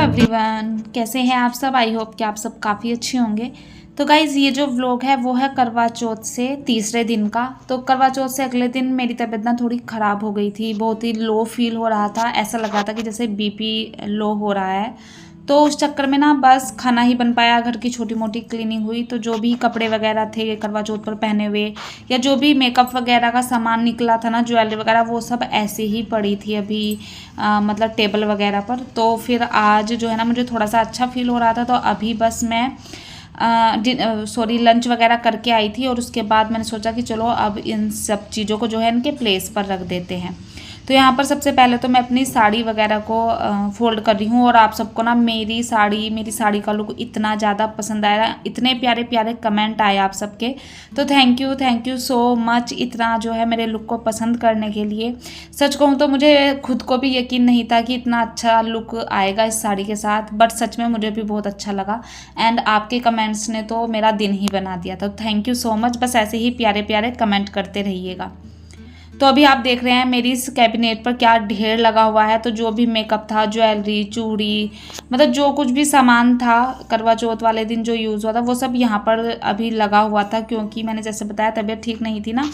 Everyone, कैसे हैं आप सब। आई होप कि आप सब काफ़ी अच्छे होंगे। तो गाइज़, ये जो व्लॉग है वो है करवा चौथ से तीसरे दिन का। तो करवा चौथ से अगले दिन मेरी तबीयत ना थोड़ी ख़राब हो गई थी, बहुत ही लो फील हो रहा था, ऐसा लग रहा था कि जैसे बीपी लो हो रहा है। तो उस चक्कर में ना बस खाना ही बन पाया, घर की छोटी मोटी क्लीनिंग हुई। तो जो भी कपड़े वगैरह थे करवा चौथ पर पहने हुए या जो भी मेकअप वगैरह का सामान निकला था ना, ज्वेलरी वगैरह, वो सब ऐसे ही पड़ी थी अभी मतलब टेबल वगैरह पर। तो फिर आज जो है ना मुझे थोड़ा सा अच्छा फील हो रहा था, तो अभी बस मैं लंच वगैरह करके आई थी। और उसके बाद मैंने सोचा कि चलो अब इन सब चीज़ों को जो है इनके प्लेस पर रख देते हैं। तो यहाँ पर सबसे पहले तो मैं अपनी साड़ी वगैरह को फोल्ड कर रही हूँ। और आप सबको ना मेरी साड़ी का लुक इतना ज़्यादा पसंद आया, इतने प्यारे प्यारे कमेंट आए आप सबके। तो थैंक यू सो मच इतना जो है मेरे लुक को पसंद करने के लिए। सच कहूँ तो मुझे खुद को भी यकीन नहीं था कि इतना अच्छा लुक आएगा इस साड़ी के साथ, बट सच में मुझे भी बहुत अच्छा लगा। एंड आपके कमेंट्स ने तो मेरा दिन ही बना दिया था। थैंक यू सो मच, बस ऐसे ही प्यारे प्यारे कमेंट करते रहिएगा। तो अभी आप देख रहे हैं मेरी इस कैबिनेट पर क्या ढेर लगा हुआ है। तो जो भी मेकअप था, ज्वेलरी, चूड़ी, मतलब जो कुछ भी सामान था करवा चौथ वाले दिन जो यूज़ हुआ था, वो सब यहाँ पर अभी लगा हुआ था, क्योंकि मैंने जैसे बताया तबीयत ठीक नहीं थी ना।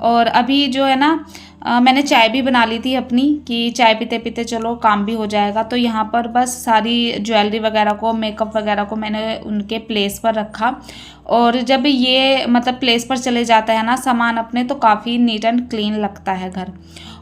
और अभी जो है ना मैंने चाय भी बना ली थी अपनी, कि चाय पीते पीते चलो काम भी हो जाएगा। तो यहाँ पर बस सारी ज्वेलरी वगैरह को, मेकअप वगैरह को मैंने उनके प्लेस पर रखा। और जब ये मतलब प्लेस पर चले जाता है ना सामान अपने, तो काफ़ी नीट एंड क्लीन लगता है घर।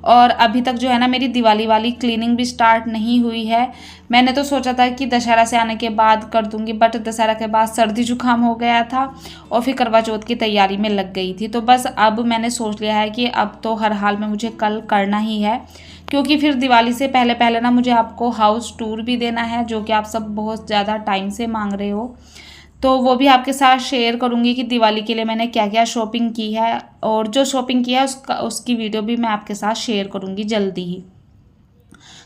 और अभी तक जो है ना मेरी दिवाली वाली क्लीनिंग भी स्टार्ट नहीं हुई है। मैंने तो सोचा था कि दशहरा से आने के बाद कर दूंगी, बट दशहरा के बाद सर्दी जुकाम हो गया था और फिर करवा चौथ की तैयारी में लग गई थी। तो बस अब मैंने सोच लिया है कि अब तो हर हाल में मुझे कल करना ही है, क्योंकि फिर दिवाली से पहले पहले ना मुझे आपको हाउस टूर भी देना है, जो कि आप सब बहुत ज़्यादा टाइम से मांग रहे हो। तो वो भी आपके साथ शेयर करूंगी कि दिवाली के लिए मैंने क्या क्या शॉपिंग की है। और जो शॉपिंग की है उसकी वीडियो भी मैं आपके साथ शेयर करूंगी जल्दी ही।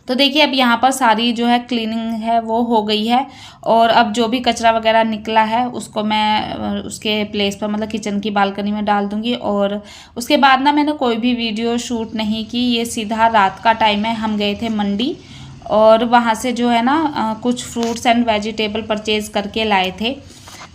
तो देखिए अब यहाँ पर सारी जो है क्लीनिंग है वो हो गई है। और अब जो भी कचरा वगैरह निकला है उसको मैं उसके प्लेस पर मतलब किचन की बालकनी में डाल दूँगी। और उसके बाद ना मैंने कोई भी वीडियो शूट नहीं की, ये सीधा रात का टाइम है। हम गए थे मंडी और वहाँ से जो है ना कुछ फ्रूट्स एंड वेजिटेबल परचेज़ करके लाए थे।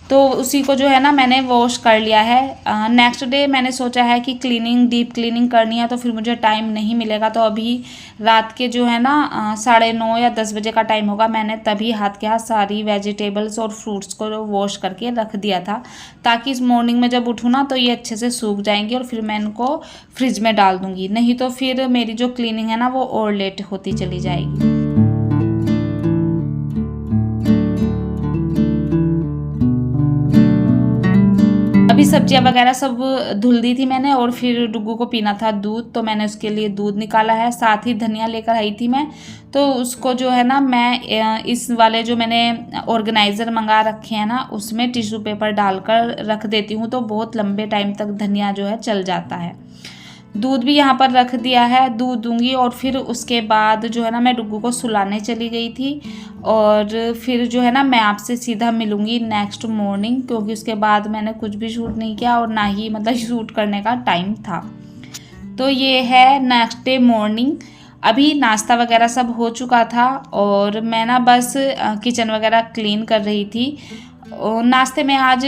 तो उसी को जो है ना मैंने वॉश कर लिया है। नेक्स्ट डे मैंने सोचा है कि डीप क्लीनिंग करनी है, तो फिर मुझे टाइम नहीं मिलेगा। तो अभी रात के जो है ना 9:30 या 10 बजे का टाइम होगा, मैंने तभी हाथ के हाथ सारी वेजिटेबल्स और फ्रूट्स को वॉश करके रख दिया था, ताकि इस मॉर्निंग में जब उठूँ ना तो ये अच्छे से सूख जाएंगी और फिर मैं इनको फ्रिज में डाल दूँगी। नहीं तो फिर मेरी जो क्लीनिंग है ना वो और लेट होती चली जाएगी। अभी सब्जियां वगैरह सब धुल दी थी मैंने, और फिर डुग्गू को पीना था दूध, तो मैंने उसके लिए दूध निकाला है। साथ ही धनिया लेकर आई थी मैं, तो उसको जो है ना मैं इस वाले जो मैंने ऑर्गेनाइज़र मंगा रखे हैं ना उसमें टिश्यू पेपर डालकर रख देती हूँ, तो बहुत लंबे टाइम तक धनिया जो है चल जाता है। दूध भी यहाँ पर रख दिया है, दूध दूंगी। और फिर उसके बाद जो है ना मैं डुग्गू को सुलाने चली गई थी। और फिर जो है ना मैं आपसे सीधा मिलूँगी नेक्स्ट मॉर्निंग, क्योंकि उसके बाद मैंने कुछ भी शूट नहीं किया और ना ही मतलब शूट करने का टाइम था। तो ये है नेक्स्ट डे मॉर्निंग। अभी नाश्ता वगैरह सब हो चुका था और मैं ना बस किचन वगैरह क्लीन कर रही थी। और नाश्ते में आज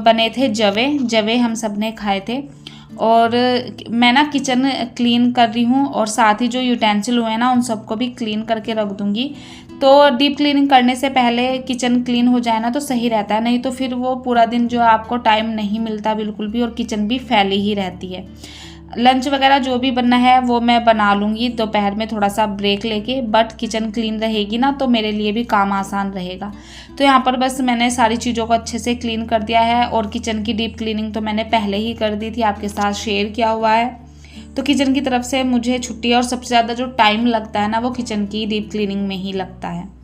बने थे जवे हम सब ने खाए थे। और मैं ना किचन क्लीन कर रही हूँ, और साथ ही जो यूटेंसिल हुए हैं ना उन सबको भी क्लीन करके रख दूँगी। तो डीप क्लीनिंग करने से पहले किचन क्लीन हो जाए ना तो सही रहता है, नहीं तो फिर वो पूरा दिन जो आपको टाइम नहीं मिलता बिल्कुल भी, और किचन भी फैली ही रहती है। लंच वगैरह जो भी बनना है वो मैं बना लूँगी दोपहर में थोड़ा सा ब्रेक लेके, बट किचन क्लीन रहेगी ना तो मेरे लिए भी काम आसान रहेगा। तो यहाँ पर बस मैंने सारी चीज़ों को अच्छे से क्लीन कर दिया है। और किचन की डीप क्लीनिंग तो मैंने पहले ही कर दी थी, आपके साथ शेयर किया हुआ है। तो किचन की तरफ से मुझे छुट्टी है, और सबसे ज़्यादा जो टाइम लगता है ना वो किचन की डीप क्लीनिंग में ही लगता है।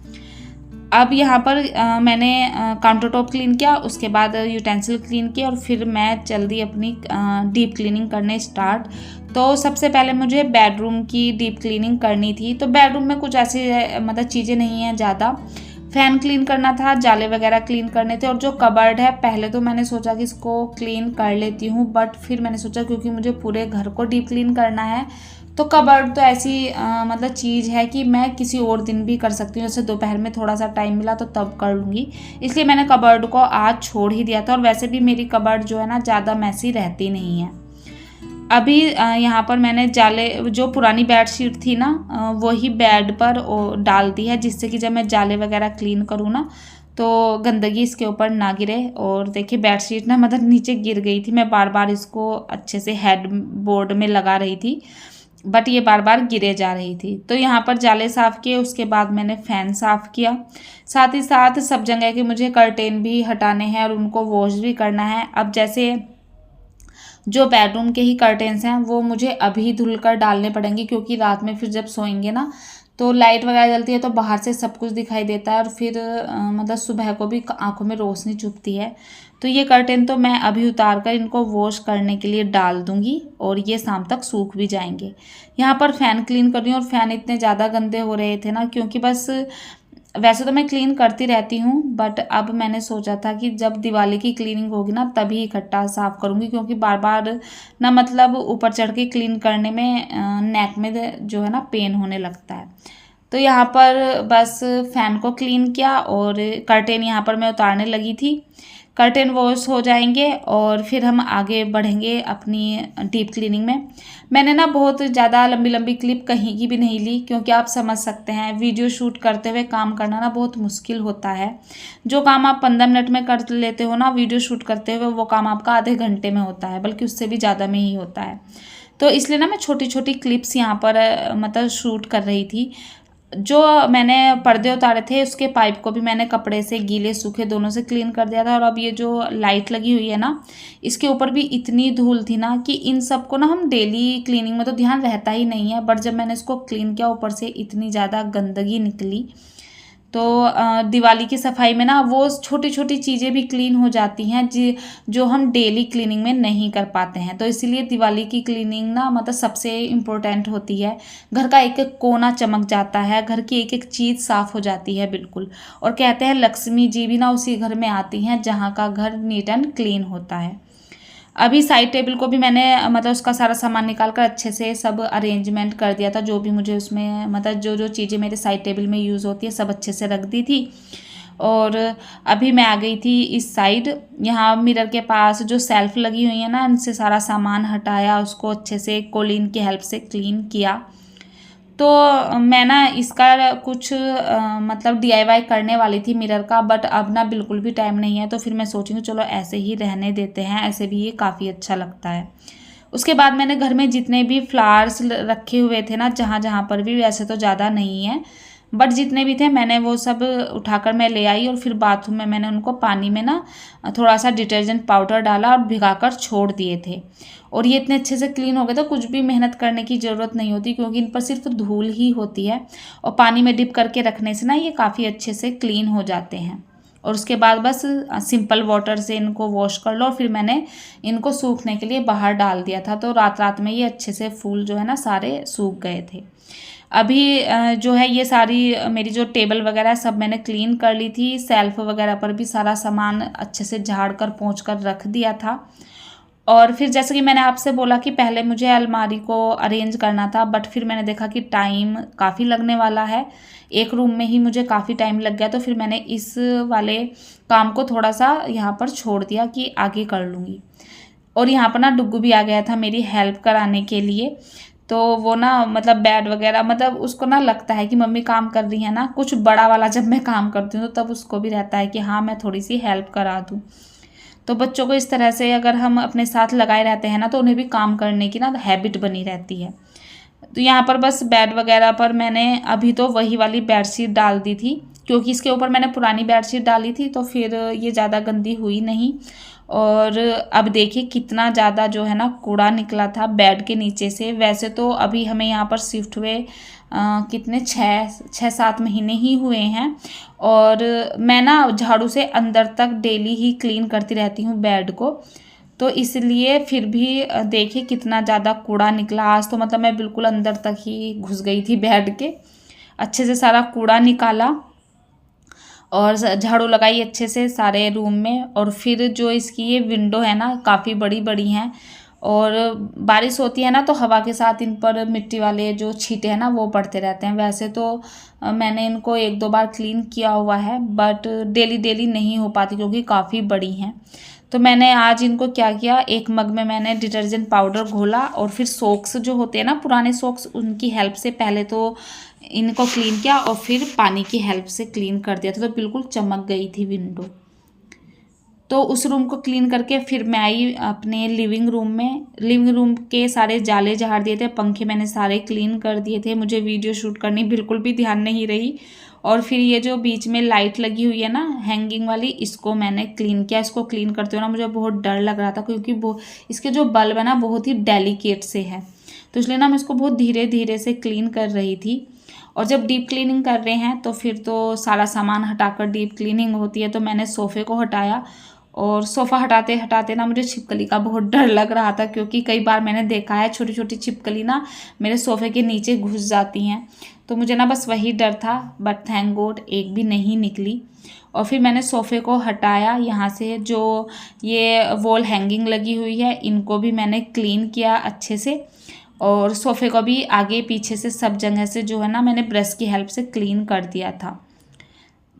अब यहाँ पर मैंने काउंटर टॉप क्लीन किया, उसके बाद यूटेंसिल क्लीन किया, और फिर मैं चल दी अपनी डीप क्लीनिंग करने स्टार्ट। तो सबसे पहले मुझे बेडरूम की डीप क्लीनिंग करनी थी। तो बेडरूम में कुछ ऐसी मतलब चीज़ें नहीं हैं ज़्यादा। फैन क्लीन करना था, जाले वगैरह क्लीन करने थे, और जो कबर्ड है पहले तो मैंने सोचा कि इसको क्लीन कर लेती हूँ, बट फिर मैंने सोचा क्योंकि मुझे पूरे घर को डीप क्लीन करना है तो कबर्ड तो ऐसी मतलब चीज़ है कि मैं किसी और दिन भी कर सकती हूँ, जैसे दोपहर में थोड़ा सा टाइम मिला तो तब कर लूँगी, इसलिए मैंने कबर्ड को आज छोड़ ही दिया था। और वैसे भी मेरी कबर्ड जो है ना ज़्यादा मैसी रहती नहीं है। अभी यहाँ पर मैंने जाले, जो पुरानी बेडशीट थी ना, वही बेड पर डाल दी है, जिससे कि जब मैं जाले वगैरह क्लीन करूँ ना तो गंदगी इसके ऊपर ना गिरे। और देखिए बेडशीट ना मतलब नीचे गिर गई थी, मैं बार बार इसको अच्छे से हेड बोर्ड में लगा रही थी, बट ये बार बार गिरे जा रही थी। तो यहाँ पर जाले साफ़ किए, उसके बाद मैंने फ़ैन साफ़ किया, साथ ही साथ सब जगह के मुझे कर्टेन भी हटाने हैं और उनको वॉश भी करना है। अब जैसे जो बेडरूम के ही कर्टेन्स हैं वो मुझे अभी धुल कर डालने पड़ेंगे, क्योंकि रात में फिर जब सोएंगे ना तो लाइट वगैरह जलती है तो बाहर से सब कुछ दिखाई देता है, और फिर मतलब सुबह को भी आंखों में रोशनी चुभती है। तो ये कर्टेन तो मैं अभी उतार कर इनको वॉश करने के लिए डाल दूंगी, और ये शाम तक सूख भी जाएंगे। यहाँ पर फ़ैन क्लीन कर रही हूँ, और फ़ैन इतने ज़्यादा गंदे हो रहे थे ना, क्योंकि बस वैसे तो मैं क्लीन करती रहती हूँ, बट अब मैंने सोचा था कि जब दिवाली की क्लीनिंग होगी ना तभी इकट्ठा साफ़ करूँगी, क्योंकि बार बार ना मतलब ऊपर चढ़ के क्लीन करने में नेक में जो है ना पेन होने लगता है। तो यहाँ पर बस फ़ैन को क्लीन किया, और कर्टेन यहाँ पर मैं उतारने लगी थी। कर्टेन वॉश हो जाएंगे और फिर हम आगे बढ़ेंगे अपनी डीप क्लीनिंग में। मैंने ना बहुत ज़्यादा लंबी लंबी क्लिप कहीं की भी नहीं ली, क्योंकि आप समझ सकते हैं वीडियो शूट करते हुए काम करना ना बहुत मुश्किल होता है। जो काम आप 15 मिनट में कर लेते हो ना, वीडियो शूट करते हुए वो काम आपका आधे घंटे में होता है, बल्कि उससे भी ज़्यादा में ही होता है। तो इसलिए ना मैं छोटी छोटी क्लिप्स यहाँ पर मतलब शूट कर रही थी। जो मैंने पर्दे उतारे थे उसके पाइप को भी मैंने कपड़े से गीले सूखे दोनों से क्लीन कर दिया था। और अब ये जो लाइट लगी हुई है ना, इसके ऊपर भी इतनी धूल थी ना कि इन सब को ना हम डेली क्लीनिंग में तो ध्यान रहता ही नहीं है, बट जब मैंने इसको क्लीन किया ऊपर से इतनी ज़्यादा गंदगी निकली। तो दिवाली की सफाई में ना वो छोटी छोटी चीज़ें भी क्लीन हो जाती हैं जो हम डेली क्लीनिंग में नहीं कर पाते हैं। तो इसीलिए दिवाली की क्लीनिंग ना मतलब सबसे इम्पोर्टेंट होती है। घर का एक एक कोना चमक जाता है, घर की एक एक चीज़ साफ़ हो जाती है बिल्कुल। और कहते हैं लक्ष्मी जी भी ना उसी घर में आती हैं जहाँ का घर नीट एंड क्लीन होता है। अभी साइड टेबल को भी मैंने मतलब उसका सारा सामान निकाल कर अच्छे से सब अरेंजमेंट कर दिया था, जो भी मुझे उसमें मतलब जो जो चीज़ें मेरे साइड टेबल में यूज़ होती है सब अच्छे से रख दी थी। और अभी मैं आ गई थी इस साइड, यहाँ मिरर के पास जो सेल्फ लगी हुई है ना, इनसे सारा सामान हटाया, उसको अच्छे से कोलिन की हेल्प से क्लीन किया। तो मैं ना इसका कुछ मतलब डीआईवाई करने वाली थी मिरर का, बट अब ना बिल्कुल भी टाइम नहीं है, तो फिर मैं सोची हूँ चलो ऐसे ही रहने देते हैं, ऐसे भी ये काफ़ी अच्छा लगता है। उसके बाद मैंने घर में जितने भी फ्लावर्स रखे हुए थे ना, जहाँ जहाँ पर भी, वैसे तो ज़्यादा नहीं है बट जितने भी थे मैंने वो सब उठाकर मैं ले आई, और फिर बाथरूम में मैंने उनको पानी में ना थोड़ा सा डिटर्जेंट पाउडर डाला और भिगाकर छोड़ दिए थे। और ये इतने अच्छे से क्लीन हो गए तो कुछ भी मेहनत करने की ज़रूरत नहीं होती, क्योंकि इन पर सिर्फ धूल ही होती है, और पानी में डिप करके रखने से ना ये काफ़ी अच्छे से क्लीन हो जाते हैं। और उसके बाद बस सिंपल वाटर से इनको वॉश कर लो, और फिर मैंने इनको सूखने के लिए बाहर डाल दिया था, तो रात रात में ये अच्छे से फूल जो है ना सारे सूख गए थे। अभी जो है ये सारी मेरी जो टेबल वगैरह सब मैंने क्लीन कर ली थी, सेल्फ वगैरह पर भी सारा सामान अच्छे से झाड़ कर पोंछ कर रख दिया था। और फिर जैसे कि मैंने आपसे बोला कि पहले मुझे अलमारी को अरेंज करना था, बट फिर मैंने देखा कि टाइम काफ़ी लगने वाला है, एक रूम में ही मुझे काफ़ी टाइम लग गया, तो फिर मैंने इस वाले काम को थोड़ा सा यहाँ पर छोड़ दिया कि आगे कर लूँगी। और यहाँ पर ना डुग्गू भी आ गया था मेरी हेल्प कराने के लिए, तो वो ना मतलब बेड वगैरह मतलब उसको ना लगता है कि मम्मी काम कर रही है ना, कुछ बड़ा वाला जब मैं काम करती हूँ तो तब उसको भी रहता है कि हाँ मैं थोड़ी सी हेल्प करा दूँ। तो बच्चों को इस तरह से अगर हम अपने साथ लगाए रहते हैं ना, तो उन्हें भी काम करने की ना हैबिट बनी रहती है। तो यहाँ पर बस बेड वगैरह पर मैंने अभी तो वही वाली बेडशीट डाल दी थी, क्योंकि इसके ऊपर मैंने पुरानी बेडशीट डाली थी, तो फिर ये ज़्यादा गंदी हुई नहीं। और अब देखिए कितना ज़्यादा जो है ना कूड़ा निकला था बेड के नीचे से। वैसे तो अभी हमें यहाँ पर शिफ्ट हुए कितने 6-7 महीने ही हुए हैं, और मैं ना झाड़ू से अंदर तक डेली ही क्लीन करती रहती हूँ बेड को, तो इसलिए फिर भी देखिए कितना ज़्यादा कूड़ा निकला। आज तो मतलब मैं बिल्कुल अंदर तक ही घुस गई थी बेड के, अच्छे से सारा कूड़ा निकाला और झाड़ू लगाई अच्छे से सारे रूम में। और फिर जो इसकी ये विंडो है ना काफ़ी बड़ी बड़ी हैं, और बारिश होती है ना तो हवा के साथ इन पर मिट्टी वाले जो छींटे हैं ना वो पड़ते रहते हैं। वैसे तो मैंने इनको 1-2 बार क्लीन किया हुआ है, बट डेली डेली नहीं हो पाती क्योंकि काफ़ी बड़ी हैं। तो मैंने आज इनको क्या किया, एक मग में मैंने डिटर्जेंट पाउडर घोला और फिर सोक्स जो होते हैं ना पुराने सोक्स, उनकी हेल्प से पहले तो इनको क्लीन किया और फिर पानी की हेल्प से क्लीन कर दिया था, तो बिल्कुल चमक गई थी विंडो। तो उस रूम को क्लीन करके फिर मैं आई अपने लिविंग रूम में। लिविंग रूम के सारे जाले झाड़ दिए थे, पंखे मैंने सारे क्लीन कर दिए थे। मुझे वीडियो शूट करनी बिल्कुल भी ध्यान नहीं रही। और फिर ये जो बीच में लाइट लगी हुई है ना हैंगिंग वाली, इसको मैंने क्लीन किया। इसको क्लीन करते हुए ना मुझे बहुत डर लग रहा था क्योंकि इसके जो बल्ब है ना बहुत ही डेलिकेट से है, तो इसलिए ना मैं इसको बहुत धीरे धीरे से क्लीन कर रही थी। और जब डीप क्लीनिंग कर रहे हैं तो फिर तो सारा सामान हटाकर डीप क्लीनिंग होती है। तो मैंने सोफ़े को हटाया और सोफ़ा हटाते हटाते ना मुझे छिपकली का बहुत डर लग रहा था क्योंकि कई बार मैंने देखा है छोटी छोटी छिपकली ना मेरे सोफ़े के नीचे घुस जाती हैं। तो मुझे ना बस वही डर था, बट थैंक गॉड एक भी नहीं निकली। और फिर मैंने सोफ़े को हटाया, यहाँ से जो ये वॉल हैंगिंग लगी हुई है इनको भी मैंने क्लीन किया अच्छे से। और सोफ़े को भी आगे पीछे से सब जगह से जो है ना मैंने ब्रश की हेल्प से क्लीन कर दिया था।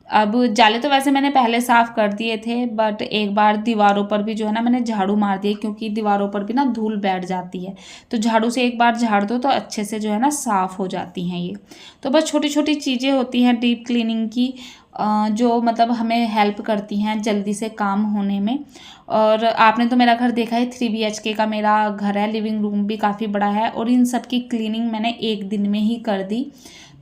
अब जाले तो वैसे मैंने पहले साफ़ कर दिए थे, बट एक बार दीवारों पर भी जो है ना मैंने झाड़ू मार दिया क्योंकि दीवारों पर भी ना धूल बैठ जाती है। तो झाड़ू से एक बार झाड़ दो तो अच्छे से जो है ना साफ़ हो जाती हैं ये। तो बस छोटी छोटी चीज़ें होती हैं डीप क्लीनिंग की, जो मतलब हमें हेल्प करती हैं जल्दी से काम होने में। और आपने तो मेरा घर देखा है, 3 BHK का मेरा घर है, लिविंग रूम भी काफ़ी बड़ा है और इन सब की क्लीनिंग मैंने एक दिन में ही कर दी।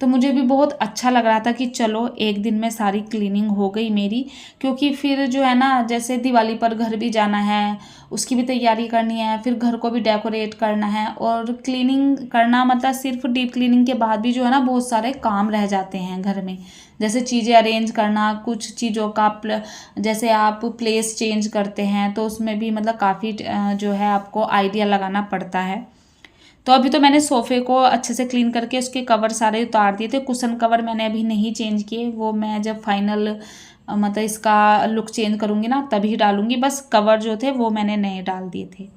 तो मुझे भी बहुत अच्छा लग रहा था कि चलो एक दिन में सारी क्लीनिंग हो गई मेरी, क्योंकि फिर जो है ना जैसे दिवाली पर घर भी जाना है, उसकी भी तैयारी करनी है, फिर घर को भी डेकोरेट करना है और क्लीनिंग करना मतलब सिर्फ डीप क्लीनिंग के बाद भी जो है ना बहुत सारे काम रह जाते हैं घर में। जैसे चीज़ें अरेंज करना, कुछ चीज़ों का जैसे आप प्लेस चेंज करते हैं तो उसमें भी मतलब काफ़ी जो है आपको आइडिया लगाना पड़ता है। तो अभी तो मैंने सोफ़े को अच्छे से क्लीन करके उसके कवर सारे उतार दिए थे। कुशन कवर मैंने अभी नहीं चेंज किए, वो मैं जब फाइनल मतलब इसका लुक चेंज करूँगी ना तभी डालूँगी। बस कवर जो थे वो मैंने नए डाल दिए थे।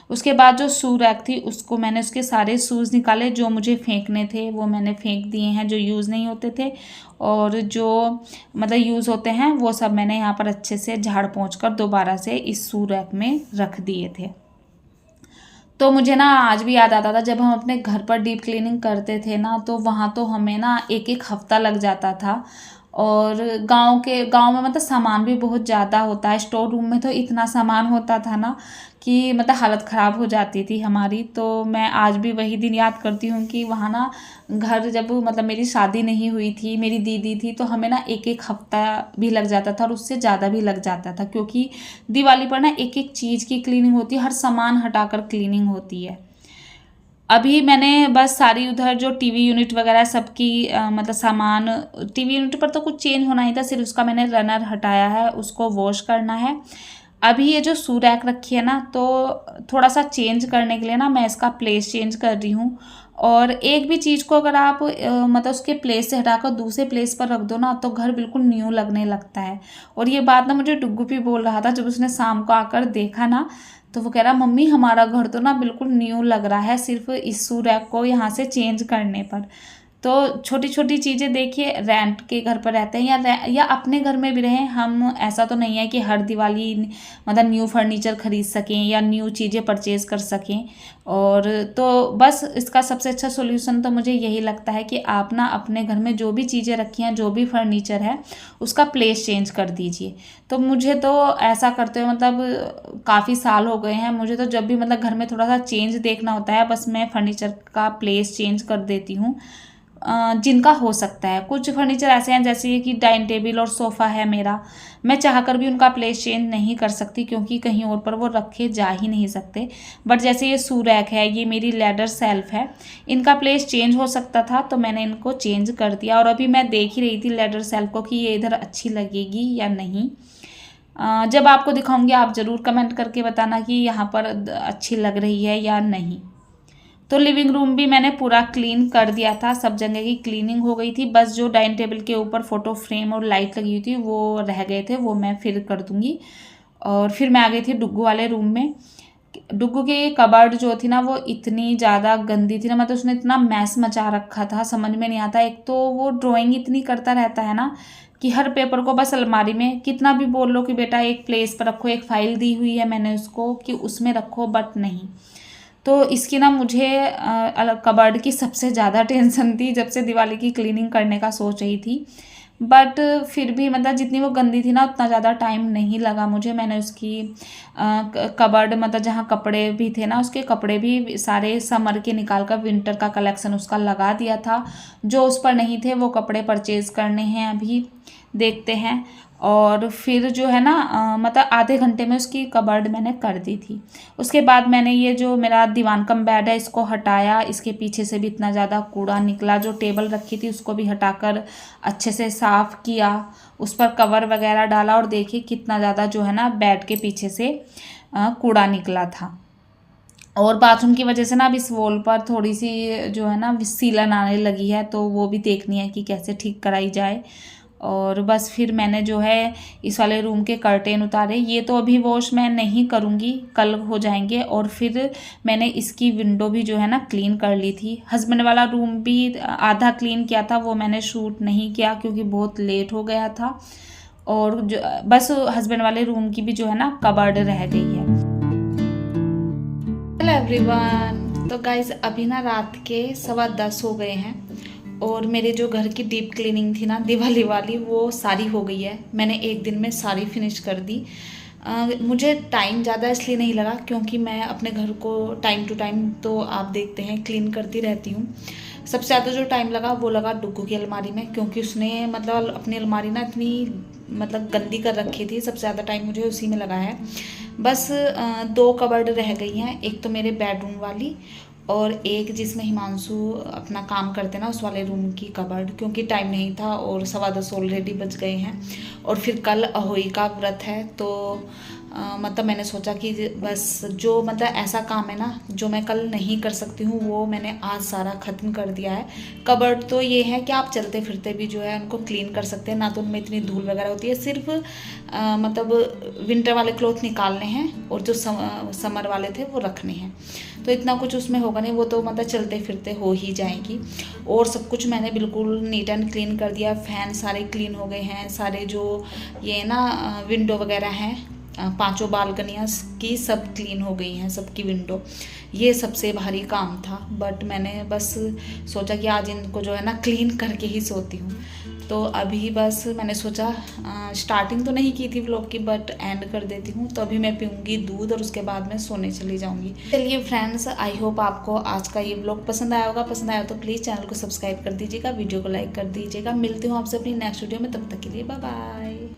उसके बाद जो शू रैक थी उसको मैंने उसके सारे शूज़ निकाले, जो मुझे फेंकने थे वो मैंने फेंक दिए हैं, जो यूज़ नहीं होते थे। और जो मतलब यूज़ होते हैं वो सब मैंने यहाँ पर अच्छे से झाड़ पोंछ कर दोबारा से इस शू रैक में रख दिए थे। तो मुझे ना आज भी याद आता था जब हम अपने घर पर डीप क्लीनिंग करते थे ना, तो वहाँ तो हमें ना एक एक हफ्ता लग जाता था। और गांव में मतलब सामान भी बहुत ज़्यादा होता है, स्टोर रूम में तो इतना सामान होता था ना कि मतलब हालत ख़राब हो जाती थी हमारी। तो मैं आज भी वही दिन याद करती हूँ कि वहाँ ना घर जब मतलब मेरी शादी नहीं हुई थी, मेरी दीदी थी, तो हमें ना एक एक हफ्ता भी लग जाता था और उससे ज़्यादा भी लग जाता था, क्योंकि दिवाली पर ना एक एक चीज़ की क्लीनिंग होती है, हर सामान हटाकर क्लीनिंग होती है। अभी मैंने बस सारी उधर जो टीवी यूनिट वगैरह सबकी मतलब सामान, टीवी यूनिट पर तो कुछ चेंज होना ही था, सिर्फ उसका मैंने रनर हटाया है, उसको वॉश करना है। अभी ये जो शू रैक रखी है ना, तो थोड़ा सा चेंज करने के लिए ना मैं इसका प्लेस चेंज कर रही हूँ। और एक भी चीज़ को अगर आप मतलब उसके प्लेस से हटाकर दूसरे प्लेस पर रख दो ना तो घर बिल्कुल न्यू लगने लगता है। और ये बात ना मुझे डुग्गू भी बोल रहा था, जब उसने शाम को आकर देखा ना तो वो कह रहा मम्मी हमारा घर तो ना बिल्कुल न्यू लग रहा है सिर्फ इस शू रैक को यहाँ से चेंज करने पर। तो छोटी छोटी चीज़ें देखिए, रेंट के घर पर रहते हैं या अपने घर में भी रहें हम, ऐसा तो नहीं है कि हर दिवाली मतलब न्यू फर्नीचर खरीद सकें या न्यू चीज़ें परचेज कर सकें। और तो बस इसका सबसे अच्छा सोल्यूशन तो मुझे यही लगता है कि आप ना अपने घर में जो भी चीज़ें रखी हैं, जो भी फर्नीचर है, उसका प्लेस चेंज कर दीजिए। तो मुझे तो ऐसा करते हुए मतलब काफ़ी साल हो गए हैं। मुझे तो जब भी मतलब घर में थोड़ा सा चेंज देखना होता है, बस मैं फर्नीचर का प्लेस चेंज कर देती हूँ। जिनका हो सकता है, कुछ फर्नीचर ऐसे हैं जैसे कि डाइनिंग टेबल और सोफ़ा है मेरा, मैं चाहकर भी उनका प्लेस चेंज नहीं कर सकती क्योंकि कहीं और पर वो रखे जा ही नहीं सकते। बट जैसे ये शू रैक है, ये मेरी लेडर सेल्फ है, इनका प्लेस चेंज हो सकता था तो मैंने इनको चेंज कर दिया। और अभी मैं देख ही रही थी लेडर सेल्फ को कि ये इधर अच्छी लगेगी या नहीं। जब आपको दिखाऊंगी आप ज़रूर कमेंट करके बताना कि यहाँ पर अच्छी लग रही है या नहीं। तो लिविंग रूम भी मैंने पूरा क्लीन कर दिया था, सब जगह की क्लीनिंग हो गई थी। बस जो डाइनिंग टेबल के ऊपर फ़ोटो फ्रेम और लाइट लगी हुई थी वो रह गए थे, वो मैं फिर कर दूंगी। और फिर मैं आ गई थी डुग्गू वाले रूम में। डुग्गू की कबर्ड जो थी ना वो इतनी ज़्यादा गंदी थी ना, मतलब उसने इतना मैस मचा रखा था, समझ में नहीं आता। एक तो वो ड्राइंग इतनी करता रहता है ना कि हर पेपर को बस अलमारी में, कितना भी बोल लो कि बेटा एक प्लेस पर रखो, एक फाइल दी हुई है मैंने उसको कि उसमें रखो, बट नहीं। तो इसकी ना मुझे कबर्ड की सबसे ज़्यादा टेंशन थी जब से दिवाली की क्लीनिंग करने का सोच रही थी। बट फिर भी मतलब जितनी वो गंदी थी ना उतना ज़्यादा टाइम नहीं लगा मुझे। मैंने उसकी कबर्ड मतलब जहाँ कपड़े भी थे ना, उसके कपड़े भी सारे समर के निकाल कर विंटर का कलेक्शन उसका लगा दिया था। जो उस पर नहीं थे वो कपड़े परचेज़ करने हैं, अभी देखते हैं। और फिर जो है ना मतलब आधे घंटे में उसकी कबर्ड मैंने कर दी थी। उसके बाद मैंने ये जो मेरा दीवान कम बेड है इसको हटाया, इसके पीछे से भी इतना ज़्यादा कूड़ा निकला। जो टेबल रखी थी उसको भी हटाकर अच्छे से साफ़ किया, उस पर कवर वगैरह डाला, और देखिए कितना ज़्यादा जो है ना बेड के पीछे से कूड़ा निकला था। और बाथरूम की वजह से ना अब इस वॉल पर थोड़ी सी जो है ना सीलन आने लगी है, तो वो भी देखनी है कि कैसे ठीक कराई जाए। और बस फिर मैंने जो है इस वाले रूम के कर्टेन उतारे। ये तो अभी वॉश मैं नहीं करूँगी, कल हो जाएंगे। और फिर मैंने इसकी विंडो भी जो है ना क्लीन कर ली थी। हस्बैंड वाला रूम भी आधा क्लीन किया था, वो मैंने शूट नहीं किया क्योंकि बहुत लेट हो गया था। और जो बस हस्बैंड वाले रूम की भी जो है ना कबर्ड रह गई है। हेलो एवरीवन, तो गाइज अभी ना रात के 10:15 हो गए हैं और मेरे जो घर की डीप क्लीनिंग थी ना दिवाली वाली, वो सारी हो गई है। मैंने एक दिन में सारी फिनिश कर दी। मुझे टाइम ज़्यादा इसलिए नहीं लगा क्योंकि मैं अपने घर को टाइम टू टाइम तो आप देखते हैं क्लीन करती रहती हूँ। सबसे ज़्यादा जो टाइम लगा वो लगा डुग्गू की अलमारी में, क्योंकि उसने मतलब अपनी अलमारी ना इतनी मतलब गंदी कर रखी थी। सबसे ज़्यादा टाइम मुझे उसी में लगा है। बस 2 कबर्ड रह गई हैं, एक तो मेरे बेडरूम वाली और एक जिसमें हिमांशु अपना काम करते ना उस वाले रूम की कबर्ड, क्योंकि टाइम नहीं था और 10:15 ऑलरेडी बज गए हैं। और फिर कल अहोई का व्रत है, तो मतलब मैंने सोचा कि बस जो मतलब ऐसा काम है ना जो मैं कल नहीं कर सकती हूँ वो मैंने आज सारा ख़त्म कर दिया है। कबर्ड तो ये है कि आप चलते फिरते भी जो है उनको क्लीन कर सकते हैं, ना तो उनमें इतनी धूल वगैरह होती है। सिर्फ मतलब विंटर वाले क्लॉथ निकालने हैं और जो समर वाले थे वो रखने हैं, तो इतना कुछ उसमें होगा नहीं, वो तो मतलब चलते फिरते हो ही जाएंगी। और सब कुछ मैंने बिल्कुल नीट एंड क्लीन कर दिया। फ़ैन सारे क्लीन हो गए हैं, सारे जो ये ना विंडो वगैरह हैं, 5 बालकनियाँ की सब क्लीन हो गई हैं, सबकी विंडो। ये सबसे भारी काम था, बट मैंने बस सोचा कि आज इनको जो है ना क्लीन करके ही सोती हूँ। तो अभी बस मैंने सोचा स्टार्टिंग तो नहीं की थी व्लॉग की, बट एंड कर देती हूँ। तो अभी मैं पीऊँगी दूध और उसके बाद मैं सोने चली जाऊँगी। चलिए फ्रेंड्स, आई होप आपको आज का ये व्लॉग पसंद आया होगा। पसंद आया तो प्लीज़ चैनल को सब्सक्राइब कर दीजिएगा, वीडियो को लाइक कर दीजिएगा। मिलती हूँ आपसे अपनी नेक्स्ट वीडियो में, तब तक के लिए बाय बाय।